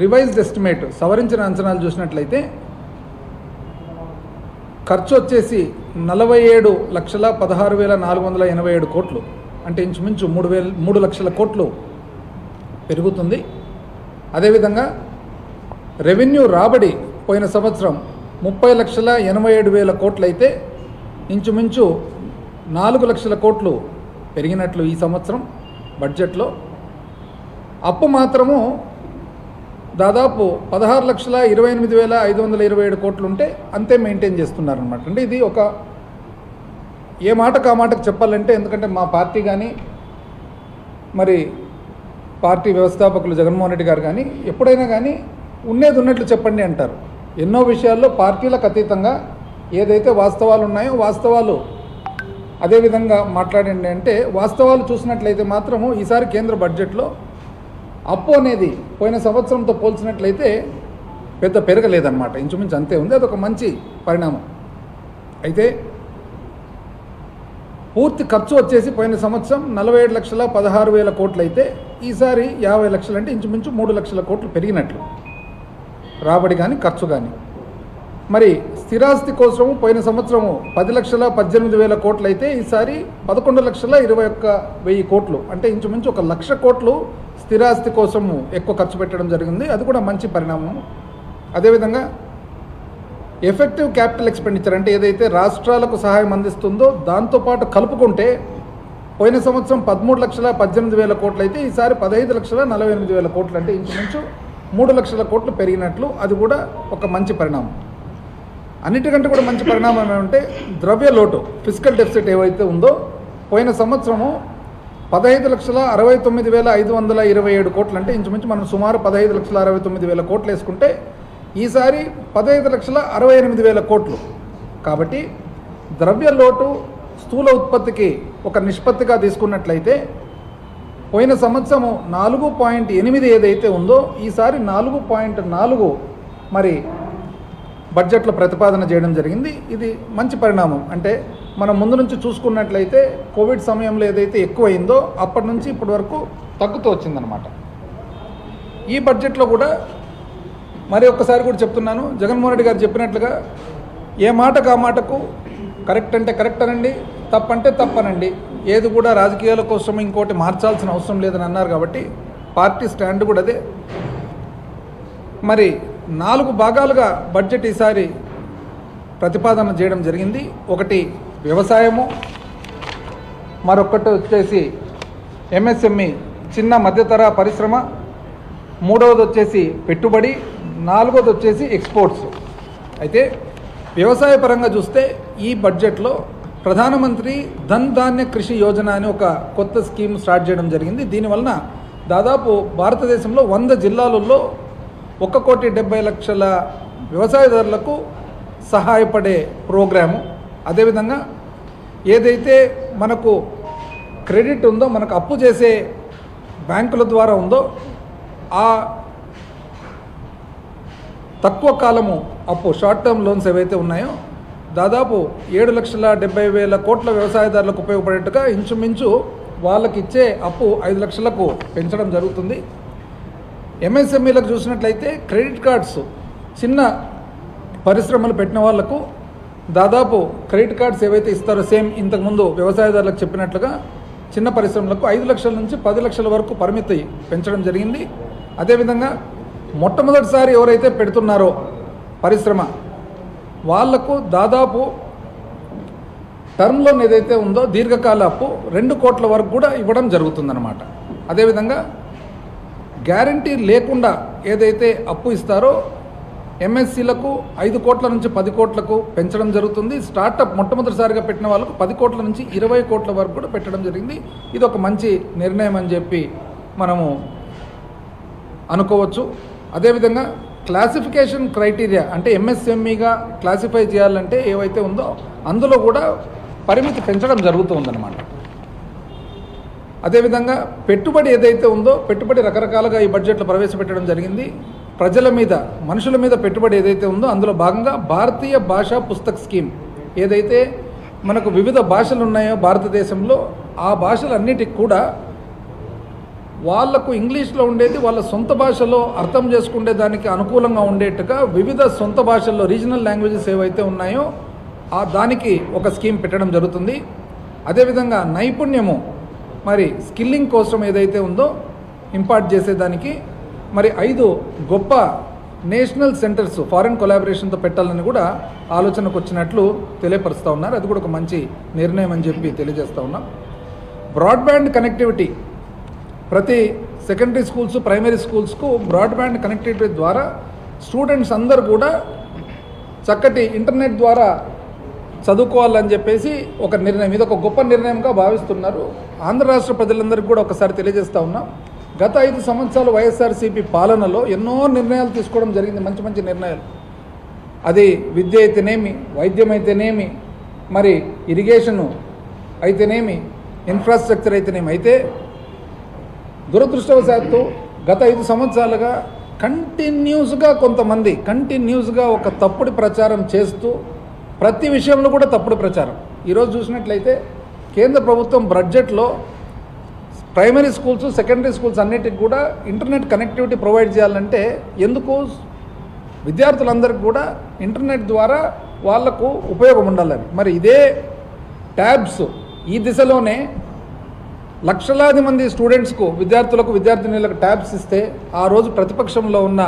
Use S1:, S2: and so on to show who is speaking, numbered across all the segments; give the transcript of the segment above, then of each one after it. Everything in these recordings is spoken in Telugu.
S1: రివైజ్డ్ ఎస్టిమేట్ సవరించిన అంచనాలు చూసినట్లయితే ఖర్చు వచ్చేసి 47,16,487 కోట్లు, అంటే ఇంచుమించు 3 లక్షల కోట్లు పెరుగుతుంది. అదేవిధంగా రెవెన్యూ రాబడి పోయిన సంవత్సరం 30,87,000 కోట్లు అయితే ఇంచుమించు 4 లక్షల కోట్లు పెరిగినట్లు ఈ సంవత్సరం బడ్జెట్లో. అప్పు మాత్రము దాదాపు 16,28,527 కోట్లు ఉంటే అంతే మెయింటైన్ చేస్తున్నారనమాట. అంటే ఇది ఒక ఏ మాటకు ఆ మాటకు చెప్పాలంటే, ఎందుకంటే మా పార్టీ కానీ మరి పార్టీ వ్యవస్థాపకులు జగన్మోహన్ రెడ్డి గారు కానీ ఎప్పుడైనా కానీ ఉన్నది ఉన్నట్లు చెప్పండి అంటారు. ఎన్నో విషయాల్లో పార్టీలకు అతీతంగా ఏదైతే వాస్తవాలు ఉన్నాయో వాస్తవాలు అదేవిధంగా మాట్లాడండి అంటే, వాస్తవాలు చూసినట్లయితే మాత్రము ఈసారి కేంద్ర బడ్జెట్లో అప్పు అనేది పోయిన సంవత్సరంతో పోల్చినట్లయితే పెద్ద పెరగలేదన్నమాట, ఇంచుమించు అంతే ఉంది. అదొక మంచి పరిణామం. అయితే పూర్తి ఖర్చు వచ్చేసి పోయిన సంవత్సరం 47,16,000 కోట్లు అయితే ఈసారి 50 లక్షలు, అంటే ఇంచుమించు 3 లక్షల కోట్లు పెరిగినట్లు రాబడి కానీ ఖర్చు కానీ. మరి స్థిరాస్తి కోసము పోయిన సంవత్సరము 10,18,000 కోట్లు అయితే ఈసారి 11,21,000 కోట్లు, అంటే ఇంచుమించు 1,00,000 కోట్లు స్థిరాస్తి కోసము ఎక్కువ ఖర్చు పెట్టడం జరిగింది. అది కూడా మంచి పరిణామం. అదేవిధంగా ఎఫెక్టివ్ క్యాపిటల్ ఎక్స్పెండిచర్ అంటే ఏదైతే రాష్ట్రాలకు సహాయం అందిస్తుందో దాంతోపాటు కలుపుకుంటే పోయిన సంవత్సరం 13,18,000 కోట్లు అయితే ఈసారి 15,48,000 కోట్లు, అంటే ఇంచుమించు 3 లక్షల కోట్లు పెరిగినట్లు. అది కూడా ఒక మంచి పరిణామం. అన్నిటికంటే కూడా మంచి పరిణామం ఏమంటే ద్రవ్య లోటు, ఫిజికల్ డెఫిసిట్ ఏవైతే ఉందో పోయిన సంవత్సరము 15,69,527 కోట్లు, అంటే ఇంచుమించు మనం సుమారు 15,69,000 కోట్లు వేసుకుంటే ఈసారి 15,68,000 కోట్లు. కాబట్టి ద్రవ్య లోటు స్థూల ఉత్పత్తికి ఒక నిష్పత్తిగా తీసుకున్నట్లయితే పోయిన సంవత్సరము 4.8 ఏదైతే ఉందో ఈసారి 4.4 మరి బడ్జెట్లో ప్రతిపాదన చేయడం జరిగింది. ఇది మంచి పరిణామం. అంటే మనం ముందు నుంచి చూసుకున్నట్లయితే కోవిడ్ సమయంలో ఏదైతే ఎక్కువైందో అప్పటి నుంచి ఇప్పటి వరకు తగ్గుతూ వచ్చిందనమాట. ఈ బడ్జెట్లో కూడా మరి ఒక్కసారి కూడా చెప్తున్నాను, జగన్మోహన్ రెడ్డి గారు చెప్పినట్లుగా ఏ మాటకు ఆ మాటకు కరెక్ట్ అంటే కరెక్ట్ అనండి, తప్పంటే తప్పనండి, ఏది కూడా రాజకీయాల కోసం ఇంకోటి మార్చాల్సిన అవసరం లేదని అన్నారు. కాబట్టి పార్టీ స్టాండ్ కూడా అదే. మరి 4 భాగాలుగా బడ్జెట్ ఈసారి ప్రతిపాదన చేయడం జరిగింది. ఒకటి వ్యవసాయము, మరొకటి వచ్చేసి ఎంఎస్ఎంఈ చిన్న మధ్యతర పరిశ్రమ, మూడవది వచ్చేసి పెట్టుబడి, నాలుగోది వచ్చేసి ఎక్స్పోర్ట్స్. అయితే వ్యవసాయ పరంగా చూస్తే ఈ బడ్జెట్లో ప్రధానమంత్రి ధన్ ధాన్య కృషి యోజన అని ఒక కొత్త స్కీమ్ స్టార్ట్ చేయడం జరిగింది. దీనివలన దాదాపు భారతదేశంలో 100 జిల్లాలలో 1,70,00,000 వ్యవసాయదారులకు సహాయపడే ప్రోగ్రాము. అదేవిధంగా ఏదైతే మనకు క్రెడిట్ ఉందో, మనకు అప్పు చేసే బ్యాంకుల ద్వారా ఉందో ఆ తక్కువ కాలము అప్పు షార్ట్ టర్మ్ లోన్స్ ఏవైతే ఉన్నాయో దాదాపు 7,70,000 కోట్ల వ్యవసాయదారులకు ఉపయోగపడేట్టుగా ఇంచుమించు వాళ్ళకి ఇచ్చే అప్పు 5 లక్షలకు పెంచడం జరుగుతుంది. ఎంఎస్ఎంఈలకు చూసినట్లయితే క్రెడిట్ కార్డ్స్ చిన్న పరిశ్రమలు పెట్టిన వాళ్లకు దాదాపు క్రెడిట్ కార్డ్స్ ఏవైతే ఇస్తారో సేమ్ ఇంతకుముందు వ్యవసాయదారులకు చెప్పినట్లుగా చిన్న పరిశ్రమలకు 5 లక్షల నుంచి 10 లక్షల వరకు పరిమితి పెంచడం జరిగింది. అదేవిధంగా మొట్టమొదటిసారి ఎవరైతే పెడుతున్నారో పరిశ్రమ వాళ్లకు దాదాపు టర్మ్ లోన్ ఏదైతే ఉందో దీర్ఘకాల అప్పు 2 కోట్ల వరకు కూడా ఇవ్వడం జరుగుతుందన్నమాట. అదేవిధంగా గ్యారంటీ లేకుండా ఏదైతే అప్పు ఇస్తారో ఎంఎస్సీలకు 5 కోట్ల నుంచి 10 కోట్లకు పెంచడం జరుగుతుంది. స్టార్టప్ మొట్టమొదటిసారిగా పెట్టిన వాళ్ళకు 10 కోట్ల నుంచి 20 కోట్ల వరకు కూడా పెట్టడం జరిగింది. ఇది ఒక మంచి నిర్ణయం అని చెప్పి మనము అనుకోవచ్చు. అదేవిధంగా క్లాసిఫికేషన్ క్రైటీరియా అంటే ఎంఎస్ఎంఈగా క్లాసిఫై చేయాలంటే ఏవైతే ఉందో అందులో కూడా పరిమితి పెంచడం జరుగుతుందన్నమాట. అదేవిధంగా పెట్టుబడి ఏదైతే ఉందో పెట్టుబడి రకరకాలుగా ఈ బడ్జెట్లో ప్రవేశపెట్టడం జరిగింది. ప్రజల మీద, మనుషుల మీద పెట్టుబడి ఏదైతే ఉందో అందులో భాగంగా భారతీయ భాషా పుస్తక్ స్కీమ్ ఏదైతే మనకు వివిధ భాషలు ఉన్నాయో భారతదేశంలో ఆ భాషలన్నిటికి కూడా వాళ్లకు ఇంగ్లీష్లో ఉండేది వాళ్ళ సొంత భాషలో అర్థం చేసుకునే దానికి అనుకూలంగా ఉండేట్టుగా వివిధ సొంత భాషల్లో రీజనల్ లాంగ్వేజెస్ ఏవైతే ఉన్నాయో దానికి ఒక స్కీమ్ పెట్టడం జరుగుతుంది. అదేవిధంగా నైపుణ్యము మరి స్కిల్లింగ్ కోసం ఏదైతే ఉందో ఇంపార్ట్ చేసేదానికి మరి 5 గొప్ప నేషనల్ సెంటర్స్ ఫారెన్ కొలాబరేషన్తో పెట్టాలని కూడా ఆలోచనకు వచ్చినట్లు తెలియపరుస్తూ ఉన్నారు. అది కూడా ఒక మంచి నిర్ణయం అని చెప్పి తెలియజేస్తూ ఉన్నాం. బ్రాడ్బ్యాండ్ కనెక్టివిటీ ప్రతి సెకండరీ స్కూల్స్ ప్రైమరీ స్కూల్స్కు బ్రాడ్బ్యాండ్ కనెక్టివిటీ ద్వారా స్టూడెంట్స్ అందరూ కూడా చక్కటి ఇంటర్నెట్ ద్వారా చదువుకోవాలని చెప్పేసి ఒక నిర్ణయం, ఇది ఒక గొప్ప నిర్ణయంగా భావిస్తున్నారు. ఆంధ్ర రాష్ట్ర ప్రజలందరికీ కూడా ఒకసారి తెలియజేస్తూ ఉన్నాం. గత 5 సంవత్సరాలు వైఎస్ఆర్సీపీ పాలనలో ఎన్నో నిర్ణయాలు తీసుకోవడం జరిగింది, మంచి మంచి నిర్ణయాలు. అది విద్య అయితేనేమి, వైద్యం అయితేనేమి, మరి ఇరిగేషను అయితేనేమి, ఇన్ఫ్రాస్ట్రక్చర్ అయితేనేమి. అయితే దురదృష్టవశాత్తు గత 5 సంవత్సరాలుగా కంటిన్యూస్గా ఒక తప్పుడు ప్రచారం చేస్తూ ప్రతి విషయంలో కూడా తప్పుడు ప్రచారం. ఈరోజు చూసినట్లయితే కేంద్ర ప్రభుత్వం బడ్జెట్లో ప్రైమరీ స్కూల్స్ సెకండరీ స్కూల్స్ అన్నిటికి కూడా ఇంటర్నెట్ కనెక్టివిటీ ప్రొవైడ్ చేయాలంటే ఎందుకు విద్యార్థులందరికీ కూడా ఇంటర్నెట్ ద్వారా వాళ్లకు ఉపయోగం ఉండాలని. మరి ఇదే ట్యాబ్స్ ఈ దిశలోనే లక్షలాది మంది స్టూడెంట్స్కు విద్యార్థులకు విద్యార్థినులకు ట్యాబ్స్ ఇస్తే ఆ రోజు ప్రతిపక్షంలో ఉన్న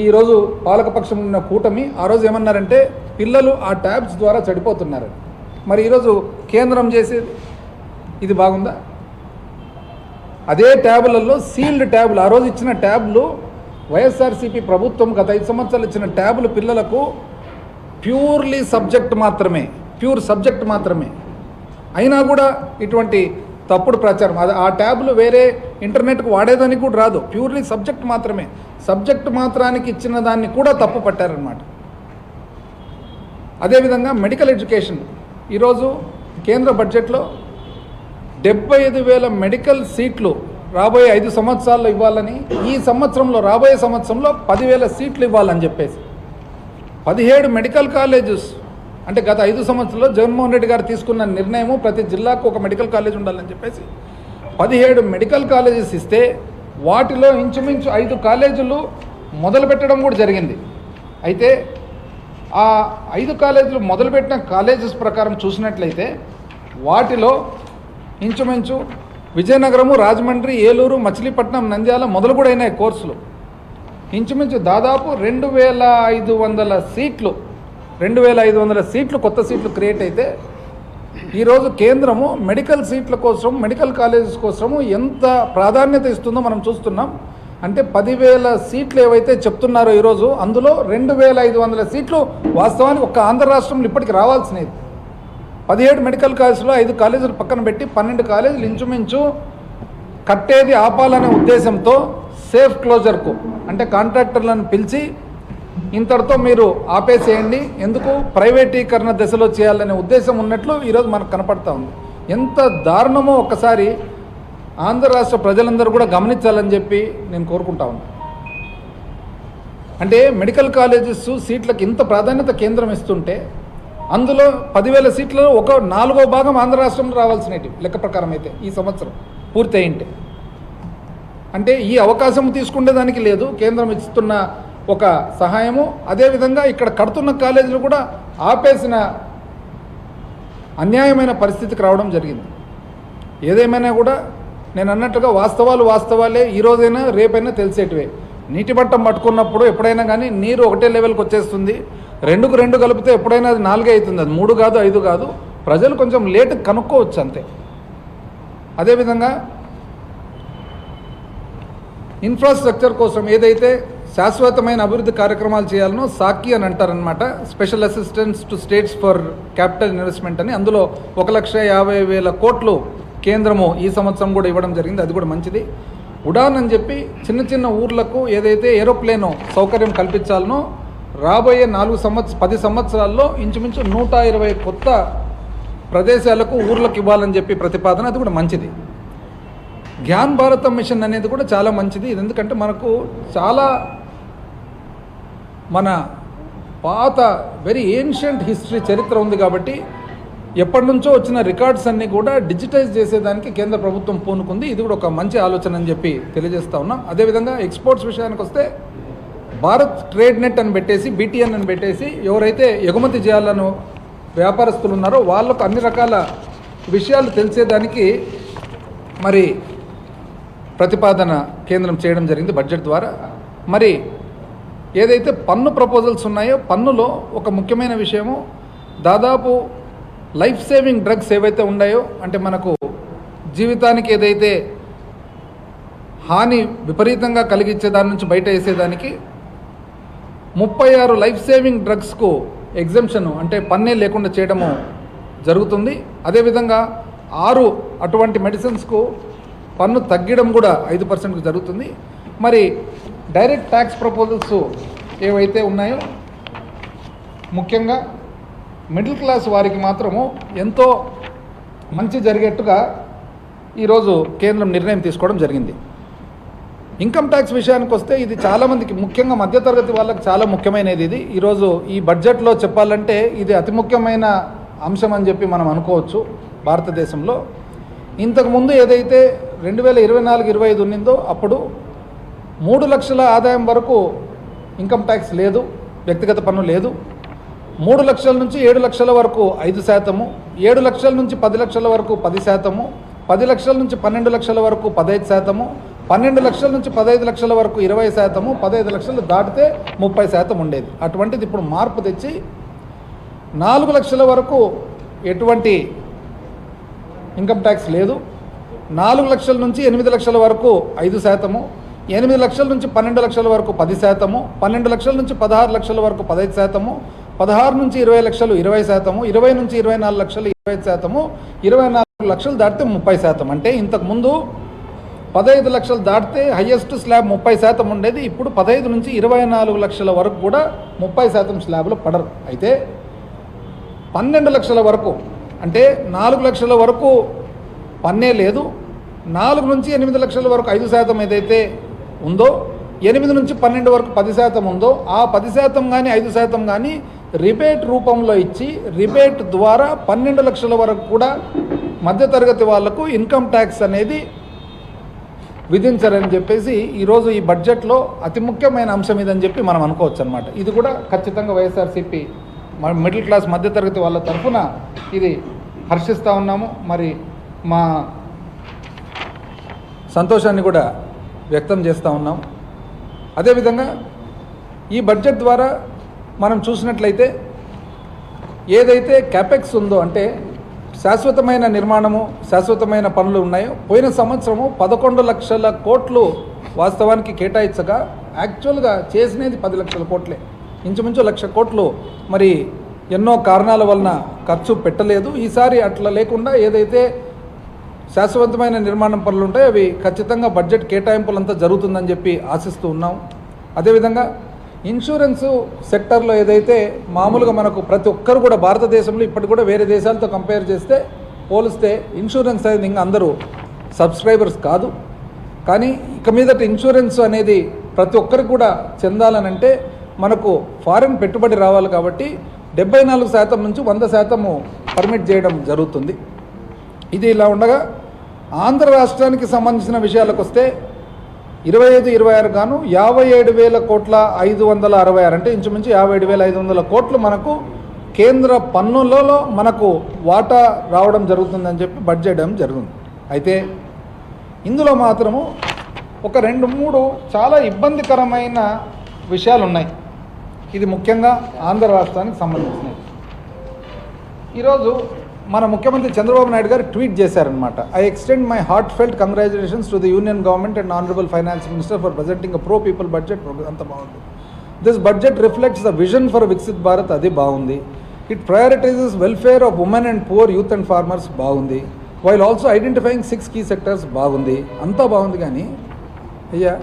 S1: ఈరోజు పాలకపక్షం ఉన్న కూటమి ఆ రోజు ఏమన్నారంటే పిల్లలు ఆ ట్యాబ్స్ ద్వారా చెడిపోతున్నారు. మరి ఈరోజు కేంద్రం చేసేది ఇది బాగుందా? అదే ట్యాబులలో సీల్డ్ ట్యాబులు ఆ రోజు ఇచ్చిన ట్యాబులు వైఎస్ఆర్సీపీ ప్రభుత్వం గత 5 సంవత్సరాలు ఇచ్చిన ట్యాబులు పిల్లలకు ప్యూర్ సబ్జెక్ట్ మాత్రమే అయినా కూడా ఇటువంటి తప్పుడు ప్రచారం. ఆ ట్యాబులు వేరే ఇంటర్నెట్కు వాడేదానికి కూడా రాదు, ప్యూర్లీ సబ్జెక్ట్ మాత్రమే. సబ్జెక్ట్ మాత్రానికి ఇచ్చిన దాన్ని కూడా తప్పు పట్టారనమాట. అదేవిధంగా మెడికల్ ఎడ్యుకేషన్ ఈరోజు కేంద్ర బడ్జెట్లో 75,000 మెడికల్ సీట్లు రాబోయే 5 సంవత్సరాల్లో ఇవ్వాలని, ఈ సంవత్సరంలో రాబోయే సంవత్సరంలో 10,000 సీట్లు ఇవ్వాలని చెప్పేసి 17 మెడికల్ కాలేజెస్ అంటే గత 5 సంవత్సరాల్లో జగన్మోహన్ రెడ్డి గారు తీసుకున్న నిర్ణయము ప్రతి జిల్లాకు ఒక మెడికల్ కాలేజ్ ఉండాలని చెప్పేసి 17 మెడికల్ కాలేజెస్ ఇస్తే వాటిలో ఇంచుమించు 5 కాలేజీలు మొదలుపెట్టడం కూడా జరిగింది. అయితే ఆ 5 కాలేజీలు మొదలుపెట్టిన కాలేజెస్ ప్రకారం చూసినట్లయితే వాటిలో ఇంచుమించు విజయనగరము, రాజమండ్రి, ఏలూరు, మచిలీపట్నం, నంద్యాల మొదలు కూడా అయినాయి కోర్సులు. ఇంచుమించు దాదాపు 2,500 సీట్లు 2,500 సీట్లు కొత్త సీట్లు క్రియేట్ అయితే ఈరోజు కేంద్రము మెడికల్ సీట్ల కోసం మెడికల్ కాలేజెస్ కోసము ఎంత ప్రాధాన్యత ఇస్తుందో మనం చూస్తున్నాం. అంటే 10,000 సీట్లు ఏవైతే చెప్తున్నారో ఈరోజు అందులో 2,500 సీట్లు వాస్తవానికి ఒక్క ఆంధ్ర రాష్ట్రంలో ఇప్పటికి రావాల్సినది. 17 మెడికల్ కాలేజీలో 5 కాలేజీలు పక్కన పెట్టి 12 కాలేజీలు ఇంచుమించు కట్టేది ఆపాలనే ఉద్దేశంతో సేఫ్ క్లోజర్కు అంటే కాంట్రాక్టర్లను పిలిచి ఇంతటితో మీరు ఆపేసేయండి, ఎందుకు ప్రైవేటీకరణ దశలో చేయాలనే ఉద్దేశం ఉన్నట్లు ఈరోజు మనకు కనపడతా ఉంది. ఎంత దారుణమో ఒక్కసారి ఆంధ్ర రాష్ట్ర ప్రజలందరూ కూడా గమనించాలని చెప్పి నేను కోరుకుంటా ఉన్నాను. అంటే మెడికల్ కాలేజెస్ సీట్లకు ఇంత ప్రాధాన్యత కేంద్రం ఇస్తుంటే అందులో 10,000 సీట్లలో ఒక 4వ భాగం ఆంధ్ర రాష్ట్రంలో రావాల్సినవి లెక్క ప్రకారం అయితే ఈ సంవత్సరం పూర్తి అయింటే. అంటే ఈ అవకాశం తీసుకునే దానికి లేదు కేంద్రం ఇస్తున్న ఒక సహాయము. అదేవిధంగా ఇక్కడ కడుతున్న కాలేజీలు కూడా ఆపేసిన అన్యాయమైన పరిస్థితికి రావడం జరిగింది. ఏదేమైనా కూడా నేను అన్నట్టుగా వాస్తవాలే ఈరోజైనా రేపైనా తెలిసేటివే. నీటి మట్టం పట్టుకున్నప్పుడు ఎప్పుడైనా కానీ నీరు ఒకటే లెవెల్కి వచ్చేస్తుంది. 2కు 2 కలిపితే ఎప్పుడైనా అది 4 అవుతుంది, అది 3 కాదు 5 కాదు. ప్రజలు కొంచెం లేట్ కనుక్కోవచ్చు అంతే. అదేవిధంగా ఇన్ఫ్రాస్ట్రక్చర్ కోసం ఏదైతే శాశ్వతమైన అభివృద్ధి కార్యక్రమాలు చేయాలనో సాకి అని అంటారనమాట, special assistance to states for capital investment అని. అందులో 1,50,000 కోట్లు కేంద్రము ఈ సంవత్సరం కూడా ఇవ్వడం జరిగింది. అది కూడా మంచిది. ఉడాన్ అని చెప్పి చిన్న ఊర్లకు ఏదైతే ఏరోప్లేను సౌకర్యం కల్పించాలనో రాబోయే 10 సంవత్సరాల్లో ఇంచుమించు 120 కొత్త ప్రదేశాలకు ఊర్లకు ఇవ్వాలని చెప్పి ప్రతిపాదన, అది కూడా మంచిది. జ్ఞాన్ భారతం మిషన్ అనేది కూడా చాలా మంచిది. ఇది ఎందుకంటే మనకు చాలా మన పాత వెరీ ఏన్షియంట్ హిస్టరీ చరిత్ర ఉంది కాబట్టి ఎప్పటి నుంచో వచ్చిన రికార్డ్స్ అన్నీ కూడా డిజిటైజ్ చేసేదానికి కేంద్ర ప్రభుత్వం పూనుకుంది. ఇది కూడా ఒక మంచి ఆలోచన అని చెప్పి తెలియజేస్తూ ఉన్నాం. అదేవిధంగా ఎక్స్పోర్ట్స్ విషయానికి వస్తే భారత్ ట్రేడ్ నెట్ అని పెట్టేసి BTN అని పెట్టేసి ఎవరైతే ఎగుమతి చేయాలను వ్యాపారస్తులు ఉన్నారో వాళ్ళకు అన్ని రకాల విషయాలు తెలిసేదానికి మరి ప్రతిపాదన కేంద్రం చేయడం జరిగింది బడ్జెట్ ద్వారా. మరి ఏదైతే పన్ను ప్రపోజల్స్ ఉన్నాయో పన్నులో ఒక ముఖ్యమైన విషయము దాదాపు లైఫ్ సేవింగ్ డ్రగ్స్ ఏవైతే ఉన్నాయో అంటే మనకు జీవితానికి ఏదైతే హాని విపరీతంగా కలిగించే దాని నుంచి బయట వేసేదానికి 36 లైఫ్ సేవింగ్ డ్రగ్స్కు ఎగ్జంప్షన్ అంటే పన్నే లేకుండా చేయడము జరుగుతుంది. అదేవిధంగా 6 అటువంటి మెడిసిన్స్కు పన్ను తగ్గడం కూడా 5%కు జరుగుతుంది. మరి డైరెక్ట్ ట్యాక్స్ ప్రపోజల్స్ ఏవైతే ఉన్నాయో ముఖ్యంగా మిడిల్ క్లాస్ వారికి మాత్రము ఎంతో మంచి జరిగేట్టుగా ఈరోజు కేంద్రం నిర్ణయం తీసుకోవడం జరిగింది. ఇన్కమ్ ట్యాక్స్ విషయానికి వస్తే ఇది చాలామందికి ముఖ్యంగా మధ్యతరగతి వాళ్ళకి చాలా ముఖ్యమైనది. ఇది ఈరోజు ఈ బడ్జెట్లో చెప్పాలంటే ఇది అతి ముఖ్యమైన అంశం అని చెప్పి మనం అనుకోవచ్చు. భారతదేశంలో ఇంతకుముందు ఏదైతే 2024-25 ఉన్నిందో అప్పుడు 3 లక్షల ఆదాయం వరకు ఇన్కమ్ ట్యాక్స్ లేదు, వ్యక్తిగత పన్ను లేదు. 3 లక్షల నుంచి 7 లక్షల వరకు 5%, 7 లక్షల నుంచి 10 లక్షల వరకు 10%, 10 లక్షల నుంచి 12 లక్షల వరకు 15%, 12 లక్షల నుంచి 15 లక్షల వరకు 20%, 15 లక్షలు దాటితే 30% ఉండేది. అటువంటిది ఇప్పుడు మార్పు తెచ్చి 4 లక్షల వరకు ఎటువంటి ఇన్కమ్ ట్యాక్స్ లేదు, 4 లక్షల నుంచి 8 లక్షల వరకు 5%, 8 లక్షల నుంచి 12 లక్షల వరకు 10%, 12 లక్షల నుంచి 16 లక్షల వరకు 15%, 16 నుంచి 20 లక్షలు 20%, 20 నుంచి 24 లక్షలు 20%, 24 లక్షలు దాటితే 30%. అంటే ఇంతకుముందు 15 లక్షలు దాటితే హయ్యెస్ట్ స్లాబ్ 30% ఉండేది. ఇప్పుడు 15 నుంచి 24 లక్షల వరకు కూడా 30% స్లాబ్లో పడరు. అయితే 12 లక్షల వరకు అంటే 4 లక్షల వరకు పన్నే లేదు, 4 నుంచి 8 లక్షల వరకు 5% ఏదైతే ఉందో, 8 నుంచి 12 వరకు 10% ఉందో ఆ 10% కానీ 5% కానీ రిబేట్ రూపంలో ఇచ్చి రిబేట్ ద్వారా 12 లక్షల వరకు కూడా మధ్యతరగతి వాళ్లకు ఇన్కమ్ ట్యాక్స్ అనేది విధించారని చెప్పేసి ఈరోజు ఈ బడ్జెట్లో అతి ముఖ్యమైన అంశం ఇదని చెప్పి మనం అనుకోవచ్చు అనమాట. ఇది కూడా ఖచ్చితంగా వైఎస్ఆర్సీపీ మిడిల్ క్లాస్ మధ్యతరగతి వాళ్ళ తరఫున ఇది హర్షిస్తూ ఉన్నాము. మరి మా సంతోషాన్ని కూడా వ్యక్తం చేస్తూ ఉన్నాము. అదేవిధంగా ఈ బడ్జెట్ ద్వారా మనం చూసినట్లయితే ఏదైతే క్యాపెక్స్ ఉందో అంటే శాశ్వతమైన నిర్మాణము శాశ్వతమైన పనులు ఉన్నాయో పోయిన సంవత్సరము 11 లక్షల కోట్లు వాస్తవానికి కేటాయించగా యాక్చువల్గా చేసినది 10 లక్షల కోట్లే, ఇంచుమించు 1 లక్ష కోట్లు మరి ఎన్నో కారణాల వలన ఖర్చు పెట్టలేదు. ఈసారి అట్లా లేకుండా ఏదైతే శాశ్వతమైన నిర్మాణం పనులు ఉంటాయో అవి ఖచ్చితంగా బడ్జెట్ కేటాయింపులంతా జరుగుతుందని చెప్పి ఆశిస్తూ ఉన్నాం. అదేవిధంగా ఇన్సూరెన్సు సెక్టర్లో ఏదైతే మామూలుగా మనకు ప్రతి ఒక్కరు కూడా భారతదేశంలో ఇప్పటికి కూడా వేరే దేశాలతో కంపేర్ చేస్తే పోలిస్తే ఇన్సూరెన్స్ అనేది ఇంకా అందరూ సబ్స్క్రైబర్స్ కాదు. కానీ ఇక మీదట ఇన్సూరెన్స్ అనేది ప్రతి ఒక్కరికి కూడా చెందాలనంటే మనకు ఫారిన్ పెట్టుబడి రావాలి. కాబట్టి 74% నుంచి 100% పర్మిట్ చేయడం జరుగుతుంది. ఇది ఇలా ఉండగా ఆంధ్ర రాష్ట్రానికి సంబంధించిన విషయాలకు వస్తే 25-26 గాను 57,566 అంటే ఇంచుమించు 57,500 కోట్లు మనకు కేంద్ర పన్నులలో మనకు వాటా రావడం జరుగుతుందని చెప్పి బడ్జెట్ జరుగుతుంది. అయితే ఇందులో మాత్రము ఒక 2-3 చాలా ఇబ్బందికరమైన విషయాలు ఉన్నాయి. ఇది ముఖ్యంగా ఆంధ్ర రాష్ట్రానికి సంబంధించినది. ఈరోజు మన ముఖ్యమంత్రి చంద్రబాబు నాయుడు గారు ట్వీట్ చేశారనమాట. I extend my heartfelt congratulations to the union government and honourable finance minister for presenting a pro people budget. అంత బాగుంది. This budget reflects the vision for Viksit Bharat, అది బాగుంది. It prioritises welfare of women and poor, youth and farmers, బాగుంది. While also identifying 6 key sectors, బాగుంది. అంతా బాగుంది. కానీ అయ్యా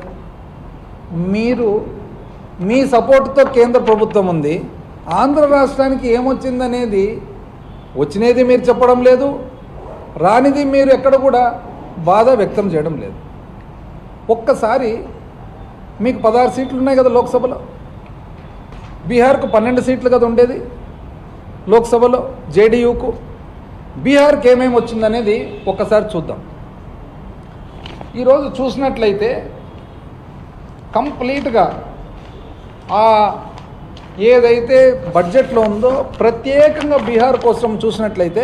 S1: మీరు మీ సపోర్ట్తో కేంద్ర ప్రభుత్వం ఉంది, ఆంధ్ర రాష్ట్రానికి ఏమొచ్చిందనేది వచ్చినది మీరు చెప్పడం లేదు, రానిది మీరు ఎక్కడ కూడా బాధ వ్యక్తం చేయడం లేదు. ఒక్కసారి మీకు 16 సీట్లు ఉన్నాయి కదా లోక్సభలో, బీహార్కు 12 సీట్లు కదా ఉండేది లోక్సభలో జేడీయూకు, బీహార్కి ఏమేమి వచ్చిందనేది ఒకసారి చూద్దాం. ఈరోజు చూసినట్లయితే కంప్లీట్గా ఏదైతే బడ్జెట్లో ఉందో ప్రత్యేకంగా బీహార్ కోసం చూసినట్లయితే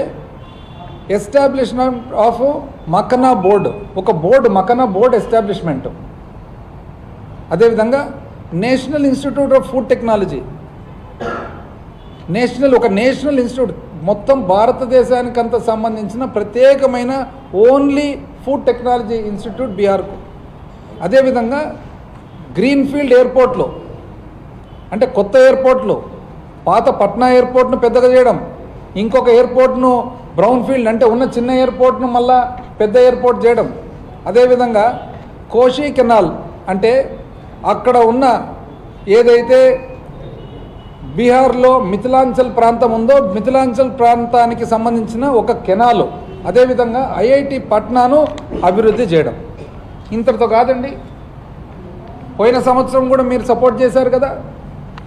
S1: ఎస్టాబ్లిష్మెంట్ ఆఫ్ మకనా బోర్డు, ఒక బోర్డు మకనా బోర్డు ఎస్టాబ్లిష్మెంట్, అదేవిధంగా national institute of food technology, ఒక నేషనల్ ఇన్స్టిట్యూట్ మొత్తం భారతదేశానికంత సంబంధించిన ప్రత్యేకమైన ఓన్లీ ఫుడ్ టెక్నాలజీ ఇన్స్టిట్యూట్ బీహార్కు. అదేవిధంగా గ్రీన్ఫీల్డ్ ఎయిర్పోర్ట్లో అంటే కొత్త ఎయిర్పోర్ట్లు, పాత పట్నా ఎయిర్పోర్ట్ను పెద్దగా చేయడం, ఇంకొక ఎయిర్పోర్ట్ను బ్రౌన్ ఫీల్డ్ అంటే ఉన్న చిన్న ఎయిర్పోర్ట్ను మళ్ళా పెద్ద ఎయిర్పోర్ట్ చేయడం. అదేవిధంగా కోషి కెనాల్ అంటే అక్కడ ఉన్న ఏదైతే బీహార్లో మిథిలాంచల్ ప్రాంతం ఉందో మిథిలాంచల్ ప్రాంతానికి సంబంధించిన ఒక కెనాలు, అదేవిధంగా ఐఐటి పట్నాను అభివృద్ధి చేయడం. ఇంతటితో కాదండి, పోయిన సంవత్సరం కూడా మీరు సపోర్ట్ చేశారు కదా.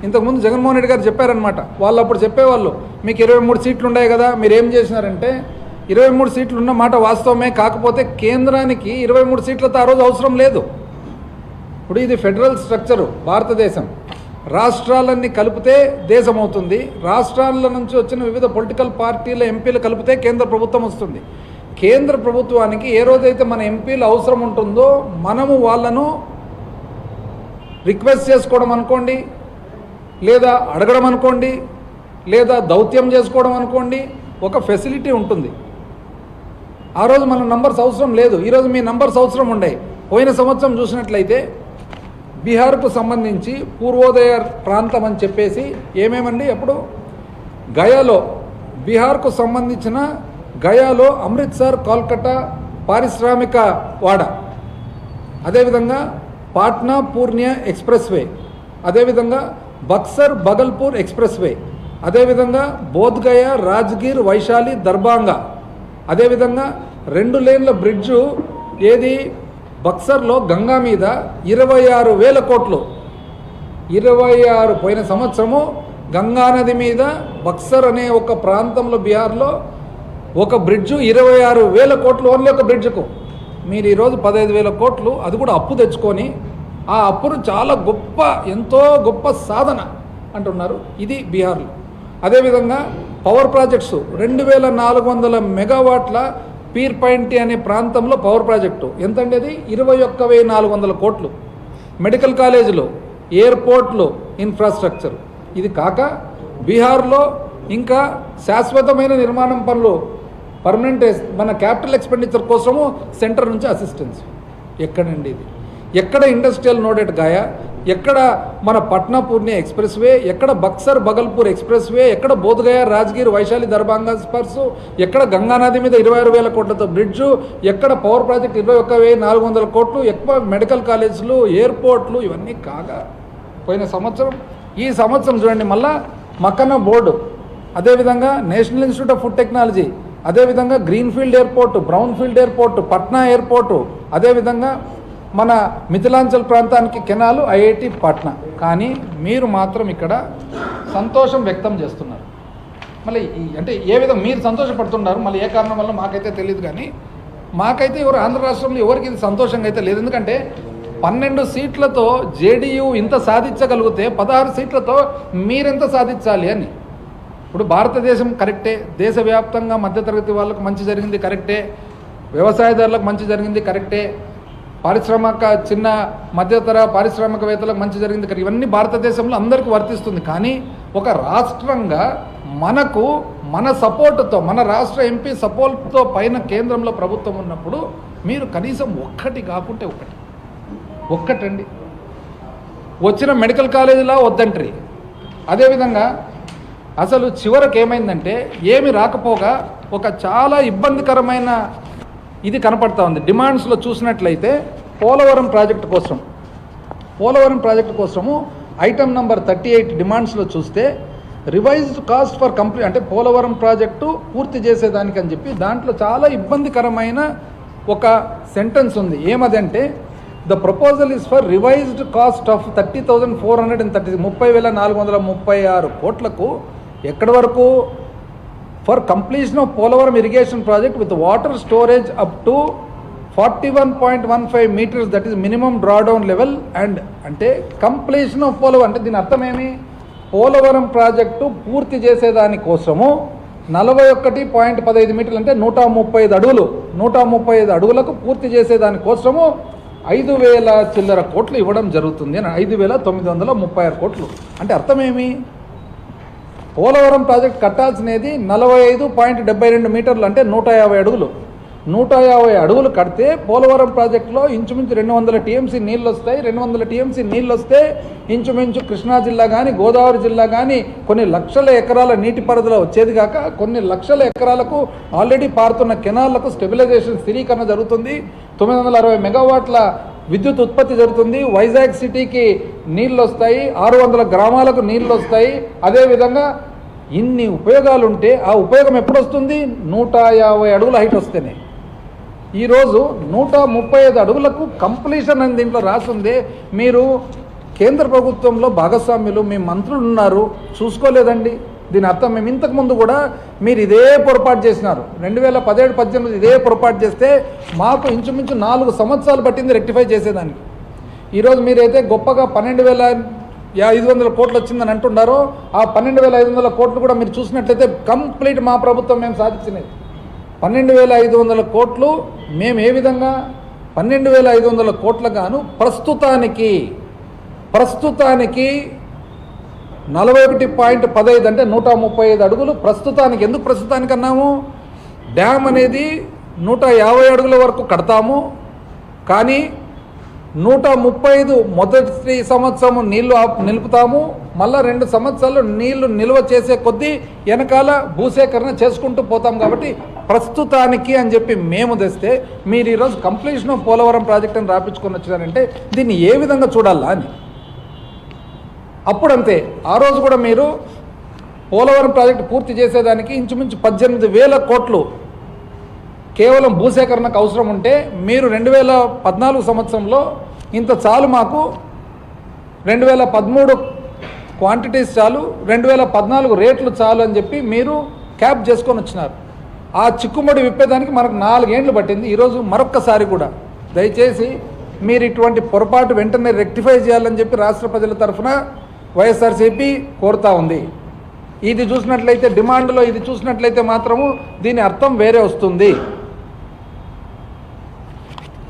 S1: ఇంతకుముందు జగన్మోహన్ రెడ్డి గారు చెప్పారనమాట, వాళ్ళు అప్పుడు చెప్పేవాళ్ళు మీకు 23 సీట్లు ఉన్నాయి కదా, మీరు ఏం చేసినారంటే 23 సీట్లు ఉన్న మాట వాస్తవమే, కాకపోతే కేంద్రానికి 23 సీట్లతో ఆ రోజు అవసరం లేదు. ఇప్పుడు ఇది ఫెడరల్ స్ట్రక్చరు భారతదేశం, రాష్ట్రాలన్నీ కలిపితే దేశం అవుతుంది, రాష్ట్రాల నుంచి వచ్చిన వివిధ పొలిటికల్ పార్టీల ఎంపీలు కలిపితే కేంద్ర ప్రభుత్వం వస్తుంది. కేంద్ర ప్రభుత్వానికి ఏ రోజైతే మన ఎంపీలు అవసరం ఉంటుందో మనము వాళ్ళను రిక్వెస్ట్ చేసుకోవడం అనుకోండి, లేదా అడగడం అనుకోండి, లేదా దౌత్యం చేసుకోవడం అనుకోండి, ఒక ఫెసిలిటీ ఉంటుంది. ఆ రోజు మన నంబర్స్ అవసరం లేదు, ఈరోజు మీ నంబర్స్ అవసరం ఉండే. పోయిన సంవత్సరం చూసినట్లయితే బీహార్కు సంబంధించి పూర్వోదయ ప్రాంతం అని చెప్పేసి ఏమేమండి అప్పుడు గయాలో, బీహార్కు సంబంధించిన గయాలో అమృత్సర్ కోల్కతా పారిశ్రామిక వాడ, అదేవిధంగా పాట్నా పూర్ణియా ఎక్స్ప్రెస్ వే, అదేవిధంగా బక్సర్ బగల్పూర్ ఎక్స్ప్రెస్ వే, అదేవిధంగా బోధ్గయా రాజ్గిర్ వైశాలి దర్భంగా, అదేవిధంగా 2 లేన్ల బ్రిడ్జు ఏది బక్సర్లో గంగా మీద 26,000 కోట్లు, 26 పోయిన సంవత్సరము గంగానది మీద బక్సర్ అనే ఒక ప్రాంతంలో బీహార్లో ఒక బ్రిడ్జు 26,000 కోట్లు ఓన్లీ ఒక బ్రిడ్జ్కు. మీరు ఈరోజు 15,000 కోట్లు అది కూడా అప్పు తెచ్చుకొని ఆ అప్పును చాలా ఎంతో గొప్ప సాధన అంటున్నారు ఇది బీహార్లో. అదేవిధంగా పవర్ ప్రాజెక్ట్స్ 2,400 మెగావాట్ల పీర్ పాయింట్ అనే ప్రాంతంలో పవర్ ప్రాజెక్టు ఎంతండి అది 21,400 కోట్లు. మెడికల్ కాలేజీలు, ఎయిర్పోర్ట్లు, ఇన్ఫ్రాస్ట్రక్చర్. ఇది కాక బీహార్లో ఇంకా శాశ్వతమైన నిర్మాణం పనులు పర్మనెంట్ మన క్యాపిటల్ ఎక్స్పెండిచర్ కోసము సెంటర్ నుంచి అసిస్టెన్స్. ఎక్కడండి ఇది? ఎక్కడ ఇండస్ట్రియల్ నోడ్ ఎట్ గాయా, ఎక్కడ మన పట్నా పూర్ణియా ఎక్స్ప్రెస్ వే, ఎక్కడ బక్సర్ బగల్పూర్ ఎక్స్ప్రెస్ వే, ఎక్కడ బోధ్గయా రాజ్గిర్ వైశాలి దర్భంగా స్పర్సు, ఎక్కడ గంగానది మీద 26,000 కోట్లతో బ్రిడ్జు, ఎక్కడ పవర్ ప్రాజెక్ట్ 21,400 కోట్లు, ఎక్కువ మెడికల్ కాలేజీలు, ఎయిర్పోర్ట్లు, ఇవన్నీ కాగా పోయిన సంవత్సరం ఈ సంవత్సరం చూడండి మళ్ళా మకనా బోర్డు, అదేవిధంగా national institute of food technology, అదేవిధంగా greenfield airport, brownfield airport, Patna airport, అదేవిధంగా మన మిథిలాంచల్ ప్రాంతానికి కెనాలు ఐఐటి పట్నా. కానీ మీరు మాత్రం ఇక్కడ సంతోషం వ్యక్తం చేస్తున్నారు. మళ్ళీ అంటే ఏ విధంగా మీరు సంతోషపడుతున్నారు, మళ్ళీ ఏ కారణం వల్ల మాకైతే తెలియదు. కానీ మాకైతే ఆంధ్ర రాష్ట్రంలో ఎవరికి ఇది సంతోషంగా అయితే లేదు. ఎందుకంటే 12 సీట్లతో జేడీయూ ఇంత సాధించగలిగితే 16 సీట్లతో మీరెంత సాధించాలి అని. ఇప్పుడు భారతదేశం కరెక్టే, దేశవ్యాప్తంగా మధ్యతరగతి వాళ్ళకు మంచి జరిగింది కరెక్టే, వ్యవసాయదారులకు మంచి జరిగింది కరెక్టే, చిన్న మధ్యతర పారిశ్రామికవేత్తలకు మంచి జరిగింది కరెక్ట్. ఇవన్నీ భారతదేశంలో అందరికీ వర్తిస్తుంది. కానీ ఒక రాష్ట్రంగా మనకు మన సపోర్టుతో, మన రాష్ట్ర ఎంపీ సపోర్ట్తో పైన కేంద్రంలో ప్రభుత్వం ఉన్నప్పుడు మీరు కనీసం ఒక్కటి కాకుంటే ఒక్కటండి వచ్చిన మెడికల్ కాలేజీలా వద్దంట్రీ. అదేవిధంగా అసలు చివరికి ఏమైందంటే ఏమి రాకపోగా ఒక చాలా ఇబ్బందికరమైన ఇది కనపడతా ఉంది. డిమాండ్స్లో చూసినట్లయితే పోలవరం ప్రాజెక్టు కోసము ఐటమ్ నెంబర్ 38 డిమాండ్స్లో చూస్తే రివైజ్డ్ కాస్ట్ ఫర్ కంప్లీట్ అంటే పోలవరం ప్రాజెక్టు పూర్తి చేసేదానికి అని చెప్పి దాంట్లో చాలా ఇబ్బందికరమైన ఒక సెంటెన్స్ ఉంది. ఏమదంటే the proposal is for revised cost of 30,436 30,436 కోట్లకు ఎక్కడి వరకు for completion of Polavaram irrigation project with water storage up to 41.15 meters, that is minimum drawdown level. And అంటే కంప్లీషన్ ఆఫ్ పోలవరం అంటే దీని అర్థమేమి? పోలవరం ప్రాజెక్టు పూర్తి చేసేదానికోసము 41.15 మీటర్లు అంటే 135 అడుగులు, 135 అడుగులకు పూర్తి చేసేదానికోసము 5,000 చిల్లర కోట్లు ఇవ్వడం జరుగుతుంది అని, 5,936 కోట్లు. అంటే అర్థమేమి? పోలవరం ప్రాజెక్ట్ కట్టాల్సినది 45.72 మీటర్లు అంటే 150 అడుగులు. 150 అడుగులు కడితే పోలవరం ప్రాజెక్టులో ఇంచుమించు 200 టీఎంసీ నీళ్ళు వస్తాయి. 200 టీఎంసీ నీళ్ళు వస్తే ఇంచుమించు కృష్ణా జిల్లా కానీ గోదావరి జిల్లా కానీ కొన్ని లక్షల ఎకరాల నీటి పరిధిలో వచ్చేది కాక కొన్ని లక్షల ఎకరాలకు ఆల్రెడీ పారుతున్న కెనాళ్లకు స్టెబిలైజేషన్ స్థిరీకరణ జరుగుతుంది. 960 మెగావాట్ల విద్యుత్ ఉత్పత్తి జరుగుతుంది. వైజాగ్ సిటీకి నీళ్ళు వస్తాయి, 600 గ్రామాలకు నీళ్ళు వస్తాయి. అదేవిధంగా ఇన్ని ఉపయోగాలు ఉంటే ఆ ఉపయోగం ఎప్పుడు వస్తుంది? 150 అడుగుల హైట్ వస్తేనే. ఈరోజు 135 అడుగులకు కంప్లీషన్ అని దీంట్లో రాసిందే. మీరు కేంద్ర ప్రభుత్వంలో భాగస్వామ్యులు, మీ మంత్రులు ఉన్నారు, చూసుకోలేదండి. దీని అర్థం మేము ఇంతకుముందు కూడా మీరు ఇదే పొరపాటు చేసినారు. 2017-18 ఇదే పొరపాటు చేస్తే మాకు ఇంచుమించు 4 సంవత్సరాలు పట్టింది రెక్టిఫై చేసేదానికి. ఈరోజు మీరైతే గొప్పగా 12,500 కోట్లు వచ్చిందని అంటున్నారో ఆ 12,500 కోట్లు కూడా మీరు చూసినట్లయితే కంప్లీట్ మా ప్రభుత్వం మేము సాధించినది. 12,500 కోట్లు మేము ఏ విధంగా 12,500 కోట్ల గాను ప్రస్తుతానికి 41.15 అంటే 135 అడుగులు ప్రస్తుతానికి. ఎందుకు ప్రస్తుతానికి అన్నాము? డ్యామ్ అనేది 150 అడుగుల వరకు కడతాము, కానీ 135 మొదటి సంవత్సరము నీళ్లు నిలుపుతాము, మళ్ళా 2 సంవత్సరాలు నీళ్లు నిల్వ చేసే కొద్దీ వెనకాల భూసేకరణ చేసుకుంటూ పోతాం. కాబట్టి ప్రస్తుతానికి అని చెప్పి మేము తెస్తే మీరు ఈరోజు కంప్లీషన్ ఆఫ్ పోలవరం ప్రాజెక్ట్ అని రాపించుకొని వచ్చారంటే దీన్ని ఏ విధంగా చూడాలా అని. అప్పుడంతే ఆ రోజు కూడా మీరు పోలవరం ప్రాజెక్టు పూర్తి చేసేదానికి ఇంచుమించు 18,000 కోట్లు కేవలం భూసేకరణకు అవసరం ఉంటే మీరు 2014 సంవత్సరంలో ఇంత చాలు, మాకు 2013 క్వాంటిటీస్ చాలు, 2014 రేట్లు చాలు అని చెప్పి మీరు క్యాప్ చేసుకొని వచ్చినారు. ఆ చిక్కుముడి విప్పేదానికి మనకు 4 ఏళ్ళు పట్టింది. ఈరోజు మరొక్కసారి కూడా దయచేసి మీరు ఇటువంటి పొరపాటు వెంటనే రెక్టిఫై చేయాలని చెప్పి రాష్ట్ర ప్రజల తరఫున వైఎస్ఆర్సీపీ కోరుతా ఉంది. ఇది చూసినట్లయితే డిమాండ్లో ఇది చూసినట్లయితే మాత్రము దీని అర్థం వేరే వస్తుంది.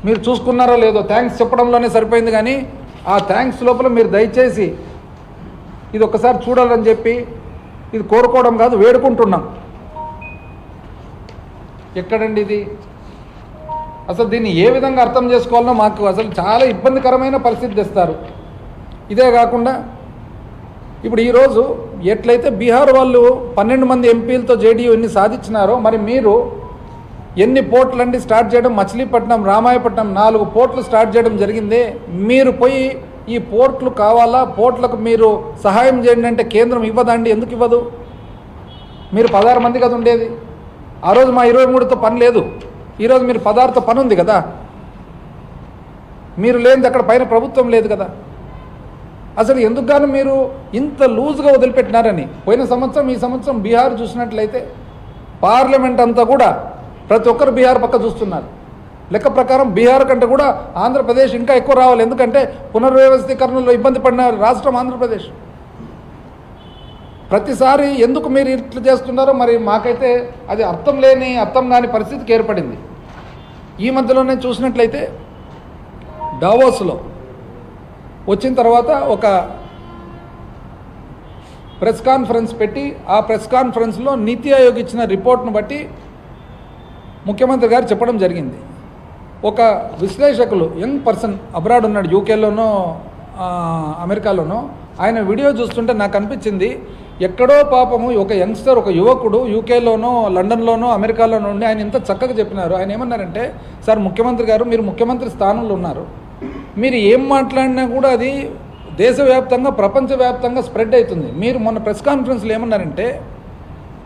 S1: మీరు చూసుకున్నారో లేదో, థ్యాంక్స్ చెప్పడంలోనే సరిపోయింది, కానీ ఆ థ్యాంక్స్ లోపల మీరు దయచేసి ఇది ఒక్కసారి చూడాలని చెప్పి ఇది కోరుకోవడం కాదు, వేడుకుంటున్నాం. ఎక్కడండి ఇది? అసలు దీన్ని ఏ విధంగా అర్థం చేసుకోవాలనో మాకు అసలు చాలా ఇబ్బందికరమైన పరిస్థితి తెస్తారు. ఇదే కాకుండా ఇప్పుడు ఈరోజు ఎట్లయితే బీహార్ వాళ్ళు 12 మంది ఎంపీలతో జేడీయూ ఎన్ని సాధించినారో, మరి మీరు ఎన్ని పోర్ట్లు అండి స్టార్ట్ చేయడం? మచిలీపట్నం, రామాయపట్నం 4 పోర్ట్లు స్టార్ట్ చేయడం జరిగిందే. మీరు పోయి ఈ పోర్ట్లు కావాలా, పోర్ట్లకు మీరు సహాయం చేయండి అంటే కేంద్రం ఇవ్వదండి. ఎందుకు ఇవ్వదు? మీరు 16 మంది కదా ఉండేది. ఆ రోజు మా 23తో పని లేదు. ఈరోజు మీరు 16తో పని ఉంది కదా. మీరు లేనిది అక్కడ పైన ప్రభుత్వం లేదు కదా. అసలు ఎందుకు గాను మీరు ఇంత లూజ్గా వదిలిపెట్టినారని. పోయిన సంవత్సరం ఈ సంవత్సరం బీహార్ చూసినట్లయితే పార్లమెంట్ అంతా కూడా ప్రతి ఒక్కరు బీహార్ పక్క చూస్తున్నారు. లెక్క ప్రకారం బీహార్ కంటే కూడా ఆంధ్రప్రదేశ్ ఇంకా ఎక్కువ రావాలి. ఎందుకంటే పునర్వ్యవస్థీకరణలో ఇబ్బంది పడిన రాష్ట్రం ఆంధ్రప్రదేశ్. ప్రతిసారి ఎందుకు మీరు ఇట్లా చేస్తున్నారో మరి మాకైతే అది అర్థం కాని పరిస్థితికి ఏర్పడింది. ఈ మధ్యలోనే చూసినట్లయితే డావోస్లో వచ్చిన తర్వాత ఒక ప్రెస్ కాన్ఫరెన్స్ పెట్టి ఆ ప్రెస్ కాన్ఫరెన్స్లో నీతి ఆయోగ్ ఇచ్చిన రిపోర్ట్ను బట్టి ముఖ్యమంత్రి గారు చెప్పడం జరిగింది. ఒక విశ్లేషకులు యంగ్ పర్సన్ అబ్రాడ్ ఉన్నాడు, యూకేలోనో అమెరికాలోనో, ఆయన వీడియో చూస్తుంటే నాకు అనిపించింది ఎక్కడో పాపము ఒక యంగ్స్టర్, ఒక యువకుడు యూకేలోనో లండన్లోనో అమెరికాలోనో ఉండి ఆయన ఇంత చక్కగా చెప్పినారు. ఆయన ఏమన్నారంటే, సార్ ముఖ్యమంత్రి గారు మీరు ముఖ్యమంత్రి స్థానంలో ఉన్నారు, మీరు ఏం మాట్లాడినా కూడా అది దేశవ్యాప్తంగా ప్రపంచవ్యాప్తంగా స్ప్రెడ్ అవుతుంది. మీరు మొన్న ప్రెస్ కాన్ఫరెన్స్లో ఏమన్నారంటే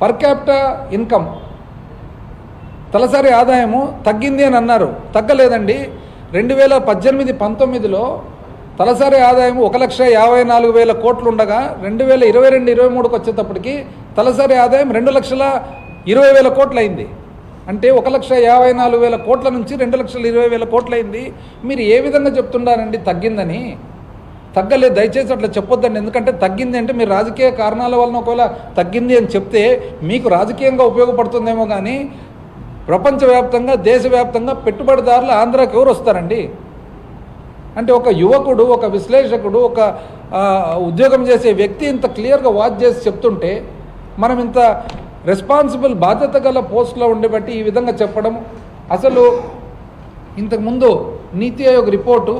S1: పర్ క్యాపిటా ఇన్కమ్ తలసరి ఆదాయము తగ్గింది అని అన్నారు. తగ్గలేదండి. 2018-19లో తలసరి ఆదాయం 1,54,000 కోట్లు ఉండగా 2022-23కి వచ్చేటప్పటికి తలసరి ఆదాయం 2,00,000 20,000 కోట్లు అయింది. అంటే 1,54,000 కోట్ల నుంచి 2,20,000 కోట్లు అయింది. మీరు ఏ విధంగా చెప్తున్నారండి తగ్గిందని? తగ్గలేదు, దయచేసి అట్లా చెప్పొద్దండి. ఎందుకంటే తగ్గింది అంటే మీరు రాజకీయ కారణాల వలన ఒకవేళ తగ్గింది అని చెప్తే మీకు రాజకీయంగా ఉపయోగపడుతుందేమో, కానీ ప్రపంచవ్యాప్తంగా దేశవ్యాప్తంగా పెట్టుబడిదారులు ఆంధ్రాకి ఎవరు వస్తారండి? అంటే ఒక యువకుడు, ఒక విశ్లేషకుడు, ఒక ఉద్యోగం చేసే వ్యక్తి ఇంత క్లియర్గా వాచ్ చేసి చెప్తుంటే మనం ఇంత రెస్పాన్సిబుల్ బాధ్యత గల పోస్ట్లో ఉండబట్టి ఈ విధంగా చెప్పడం, అసలు ఇంతకుముందు నీతి ఆయోగ్ రిపోర్టు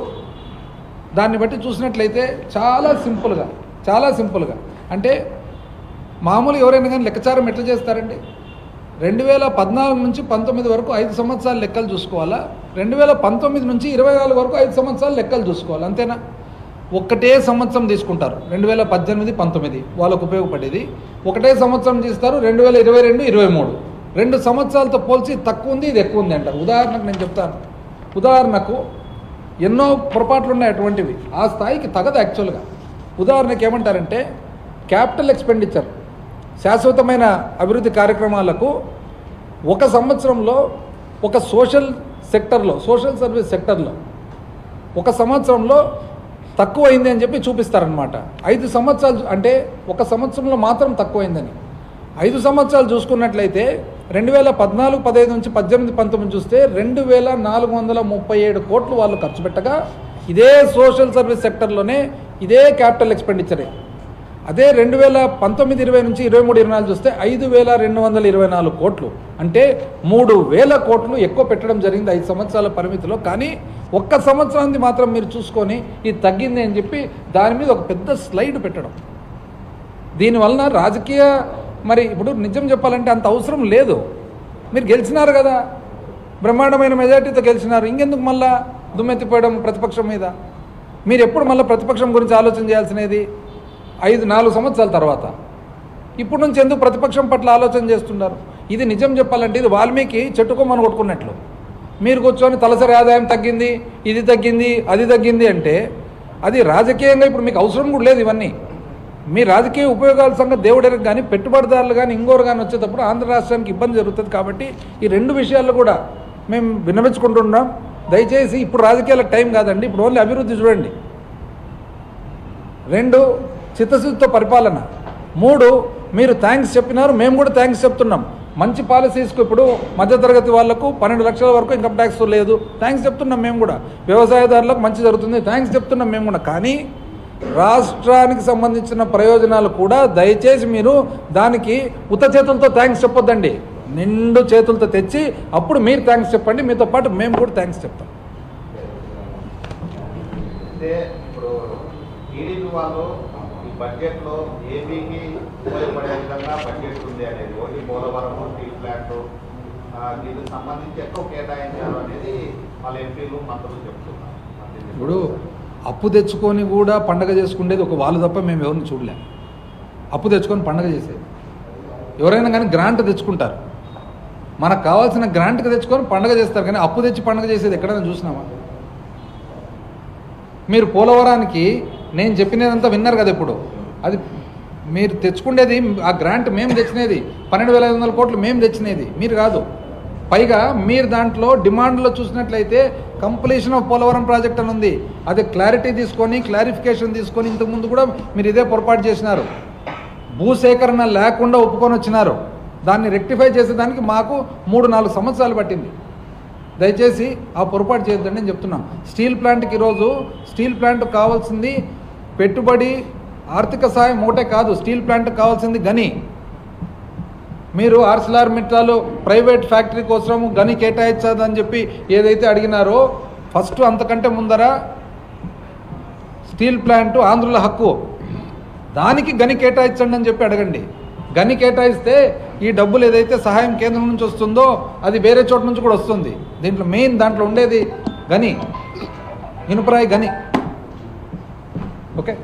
S1: దాన్ని బట్టి చూసినట్లయితే చాలా సింపుల్గా అంటే మామూలు ఎవరైనా కానీ లెక్కచారం ఎట్లా చేస్తారండి? 2014 నుంచి 19 వరకు 5 సంవత్సరాలు లెక్కలు చూసుకోవాలా, 2019 నుంచి 24 వరకు 5 సంవత్సరాలు లెక్కలు చూసుకోవాలి, అంతేనా? ఒకటే సంవత్సరం తీసుకుంటారు, 2018-19 వాళ్ళకు ఉపయోగపడేది. ఒకటే సంవత్సరం తీస్తారు 2022-23. 2 సంవత్సరాలతో పోల్చి తక్కువ ఉంది, ఇది ఎక్కువ ఉంది అంటారు. ఉదాహరణకు నేను చెప్తాను. ఉదాహరణకు ఎన్నో పొరపాట్లు ఉన్నాయి అటువంటివి, ఆ స్థాయికి తగదు యాక్చువల్గా. ఉదాహరణకి ఏమంటారంటే క్యాపిటల్ ఎక్స్పెండిచర్, శాశ్వతమైన అభివృద్ధి కార్యక్రమాలకు ఒక సంవత్సరంలో ఒక సోషల్ సర్వీస్ సెక్టర్లో ఒక సంవత్సరంలో తక్కువ అయింది అని చెప్పి చూపిస్తారనమాట. 5 సంవత్సరాలు అంటే ఒక సంవత్సరంలో మాత్రం తక్కువైందని. 5 సంవత్సరాలు చూసుకున్నట్లయితే 2014-15 నుంచి 18-19 చూస్తే 2,437 కోట్లు వాళ్ళు ఖర్చు పెట్టగా ఇదే సోషల్ సర్వీస్ సెక్టర్లోనే ఇదే క్యాపిటల్ ఎక్స్పెండిచరే. అదే 2019-20 నుంచి 23-24 చూస్తే 5,224 కోట్లు, అంటే 3,000 కోట్లు ఎక్కువ పెట్టడం జరిగింది 5 సంవత్సరాల పరిమితిలో. కానీ ఒక్క సంవత్సరానికి మాత్రం మీరు చూసుకొని ఇది తగ్గింది అని చెప్పి దాని మీద ఒక పెద్ద స్లైడ్ పెట్టడం, దీనివలన రాజకీయ మరి ఇప్పుడు నిజం చెప్పాలంటే అంత అవసరం లేదు. మీరు గెలిచినారు కదా, బ్రహ్మాండమైన మెజార్టీతో గెలిచినారు, ఇంకెందుకు మళ్ళా దుమ్మెత్తిపోయడం ప్రతిపక్షం మీద? మీరు ఎప్పుడు మళ్ళీ ప్రతిపక్షం గురించి ఆలోచన చేయాల్సినది 4 సంవత్సరాల తర్వాత. ఇప్పుడు నుంచి ఎందుకు ప్రతిపక్షం పట్ల ఆలోచన చేస్తున్నారు? ఇది నిజం చెప్పాలంటే ఇది వాల్మీకి చెట్టుకోమని కొట్టుకున్నట్లు. మీరు కూర్చొని తలసరి ఆదాయం తగ్గింది, ఇది తగ్గింది, అది తగ్గింది అంటే అది రాజకీయంగా ఇప్పుడు మీకు అవసరం కూడా లేదు. ఇవన్నీ మీ రాజకీయ ఉపయోగాల సంగతి దేవుడికి కానీ పెట్టుబడిదారులు కానీ ఇంకోరు కానీ వచ్చేటప్పుడు ఆంధ్ర రాష్ట్రానికి ఇబ్బంది జరుగుతుంది. కాబట్టి ఈ 2 విషయాల్లో కూడా మేము విన్నవించుకుంటున్నాం. దయచేసి ఇప్పుడు రాజకీయాలకు టైం కాదండి, ఇప్పుడు ఓన్లీ అభివృద్ధి చూడండి. 2 చిత్తశుద్ధితో పరిపాలన. 3 మీరు థ్యాంక్స్ చెప్పినారు, మేము కూడా థ్యాంక్స్ చెప్తున్నాం. మంచి పాలసీస్కు ఇప్పుడు మధ్యతరగతి వాళ్లకు 12 లక్షల వరకు ఇన్కమ్ ట్యాక్స్ లేదు, థ్యాంక్స్ చెప్తున్నాం మేము కూడా. వ్యవసాయదారులకు మంచి జరుగుతుంది, థ్యాంక్స్ చెప్తున్నాం మేము కూడా. కానీ రాష్ట్రానికి సంబంధించిన ప్రయోజనాలు కూడా దయచేసి మీరు దానికి ఉత్త చేతులతో థ్యాంక్స్ చెప్పొద్దండి, నిండు చేతులతో తెచ్చి అప్పుడు మీరు థ్యాంక్స్ చెప్పండి, మీతో పాటు మేము కూడా థ్యాంక్స్ చెప్తాం.
S2: బడ్జెట్లో ఏపీకి ఉపయోగపడే విధంగా బడ్జెట్ ఉంది అనేది ఒకటి. పోలవరం స్టీల్ ప్లాంట్ దీనికి సంబంధించి ఎక్కువ కేటాయించారు అనేది వాళ్ళ ఎంపీలు మంత్రులు చెప్తున్నారు.
S1: ఇప్పుడు అప్పు తెచ్చుకొని కూడా పండగ చేసుకునేది ఒక వాళ్ళు తప్ప మేము ఎవరిని చూడలేం. అప్పు తెచ్చుకొని పండగ చేసేది ఎవరైనా కానీ గ్రాంట్ తెచ్చుకుంటారు, మనకు కావాల్సిన గ్రాంట్కి తెచ్చుకొని పండగ చేస్తారు. కానీ అప్పు తెచ్చి పండగ చేసేది ఎక్కడైనా చూసినామా? మీరు పోలవరానికి నేను చెప్పినదంతా విన్నారు కదా. ఇప్పుడు అది మీరు తెచ్చుకునేది ఆ గ్రాంట్ మేము తెచ్చినది 12,500 కోట్లు మేము తెచ్చినది, మీరు కాదు. పైగా మీరు దాంట్లో డిమాండ్లో చూసినట్లయితే కంప్లీషన్ ఆఫ్ పోలవరం ప్రాజెక్ట్ అని ఉంది. అది క్లారిఫికేషన్ తీసుకొని ఇంతకుముందు కూడా మీరు ఇదే పొరపాటు చేసినారు. భూసేకరణ లేకుండా ఒప్పుకొని వచ్చినారు. దాన్ని రెక్టిఫై చేసేదానికి మాకు 3-4 సంవత్సరాలు పట్టింది. దయచేసి ఆ పొరపాటు చేయొద్దండి అని చెప్తున్నాం. స్టీల్ ప్లాంట్కి ఈరోజు స్టీల్ ప్లాంట్ కావాల్సింది పెట్టుబడి, ఆర్థిక సాయం ఒకటే కాదు, స్టీల్ ప్లాంట్ కావాల్సింది గని. మీరు ఆర్సిలార్మిట్టాలు ప్రైవేట్ ఫ్యాక్టరీ కోసం గని కేటాయించదని చెప్పి ఏదైతే అడిగినారో ఫస్ట్ అంతకంటే ముందర స్టీల్ ప్లాంట్ ఆంధ్రుల హక్కు, దానికి గని కేటాయించండి అని చెప్పి అడగండి. గని కేటాయిస్తే ఈ డబ్బులు ఏదైతే సహాయం కేంద్రం నుంచి వస్తుందో అది వేరే చోట నుంచి కూడా వస్తుంది. దీంట్లో మెయిన్ దాంట్లో ఉండేది గని, ఇనుపరాయి గని. ఓకే.